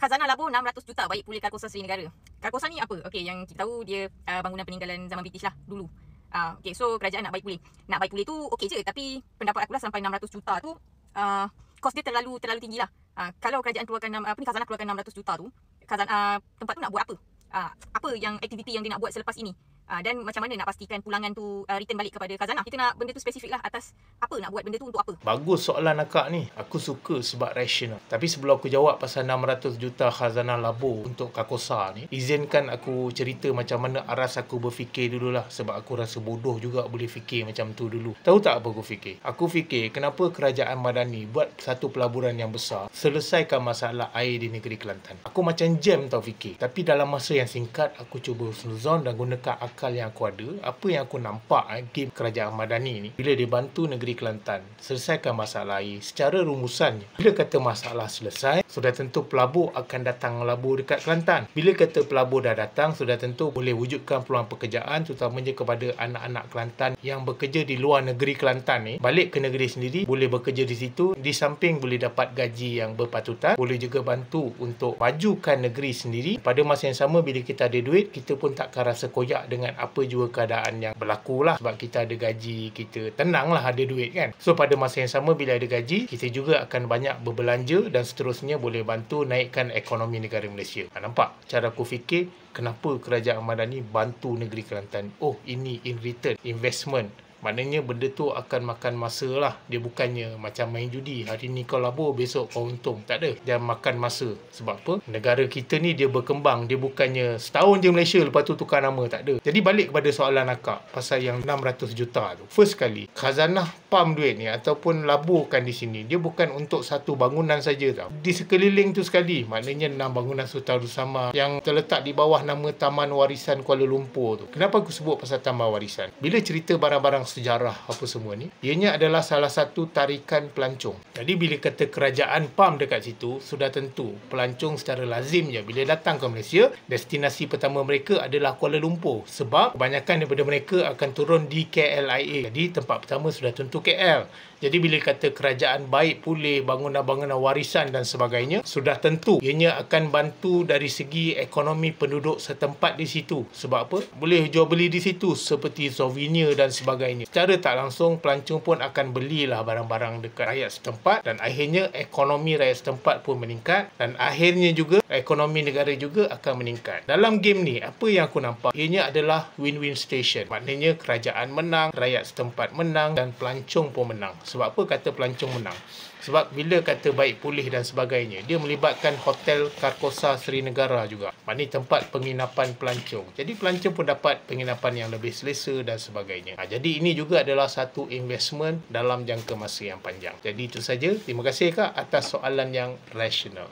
Khazanah Labur 600 juta baik pulih Karkosa Seri Negara. Karkosa ni apa? Okey, yang kita tahu dia bangunan peninggalan zaman British lah dulu. Okey, so kerajaan nak baik pulih. Nak baik pulih tu okey je, tapi pendapat aku lah sampai 600 juta tu kos dia terlalu tinggi lah. Kalau kerajaan keluarkan Khazanah keluarkan 600 juta tu, tempat tu nak buat apa? Apa yang aktiviti yang dia nak buat selepas ini? Dan macam mana nak pastikan pulangan tu return balik kepada khazanah. Kita nak benda tu spesifik lah atas apa nak buat benda tu untuk apa. Bagus soalan akak ni. Aku suka sebab rasional. Tapi sebelum aku jawab pasal 600 juta khazanah labur untuk Karkosa ni, izinkan aku cerita macam mana aras aku berfikir dululah. Sebab aku rasa bodoh juga boleh fikir macam tu dulu. Tahu tak apa aku fikir? Aku fikir kenapa kerajaan Madani buat satu pelaburan yang besar, selesaikan masalah air di negeri Kelantan. Aku macam jam tau fikir. Tapi dalam masa yang singkat, aku cuba husnuzon dan gunakan akal yang aku ada, apa yang aku nampak game kerajaan Madani ni, bila dia bantu negeri Kelantan selesaikan masalah air secara rumusannya. Bila kata masalah selesai, sudah tentu pelabur akan datang melabur dekat Kelantan. Bila kata pelabur dah datang, sudah tentu boleh wujudkan peluang pekerjaan terutamanya kepada anak-anak Kelantan yang bekerja di luar negeri Kelantan ni, balik ke negeri sendiri, boleh bekerja di situ, di samping boleh dapat gaji yang berpatutan, boleh juga bantu untuk majukan negeri sendiri. Pada masa yang sama, bila kita ada duit, kita pun takkan rasa koyak dengan apa juga keadaan yang berlaku lah. Sebab kita ada gaji, kita tenang lah ada duit kan. So pada masa yang sama, bila ada gaji, kita juga akan banyak berbelanja dan seterusnya boleh bantu naikkan ekonomi negara Malaysia. Nampak cara aku fikir kenapa kerajaan Madani bantu negeri Kelantan? Oh, ini in return investment. Maknanya benda tu akan makan masa lah. Dia bukannya macam main judi. Hari ni kau labur, besok kau untung. Tak ada. Dia makan masa. Sebab apa? Negara kita ni dia berkembang. Dia bukannya setahun je Malaysia, lepas tu tukar nama. Tak ada. Jadi balik kepada soalan akak pasal yang 600 juta tu. First kali, khazanah pam duit ni ataupun laburkan di sini, dia bukan untuk satu bangunan saja tau. Di sekeliling tu sekali. Maknanya 6 bangunan sultan bersama yang terletak di bawah nama Taman Warisan Kuala Lumpur tu. Kenapa aku sebut pasal Taman Warisan? Bila cerita barang-barang sejarah apa semua ni, ianya adalah salah satu tarikan pelancong. Jadi bila kata kerajaan PAM dekat situ, sudah tentu pelancong secara lazimnya bila datang ke Malaysia, destinasi pertama mereka adalah Kuala Lumpur. Sebab kebanyakan daripada mereka akan turun di KLIA. Jadi tempat pertama sudah tentu KL. Jadi bila kata kerajaan baik pulih bangunan-bangunan warisan dan sebagainya, sudah tentu ianya akan bantu dari segi ekonomi penduduk setempat di situ. Sebab apa? Boleh jual beli di situ seperti souvenir dan sebagainya. Secara tak langsung, pelancong pun akan belilah barang-barang dekat rakyat setempat dan akhirnya ekonomi rakyat setempat pun meningkat dan akhirnya juga ekonomi negara juga akan meningkat. Dalam game ni, apa yang aku nampak? Ianya adalah win-win station. Maknanya kerajaan menang, rakyat setempat menang dan pelancong pun menang. Sebab apa kata pelancong menang? Sebab bila kata baik pulih dan sebagainya, dia melibatkan Hotel Karkosa Seri Negara juga. Maknanya tempat penginapan pelancong. Jadi pelancong pun dapat penginapan yang lebih selesa dan sebagainya. Jadi ini juga adalah satu investment dalam jangka masa yang panjang. Jadi itu saja. Terima kasih Kak atas soalan yang rasional.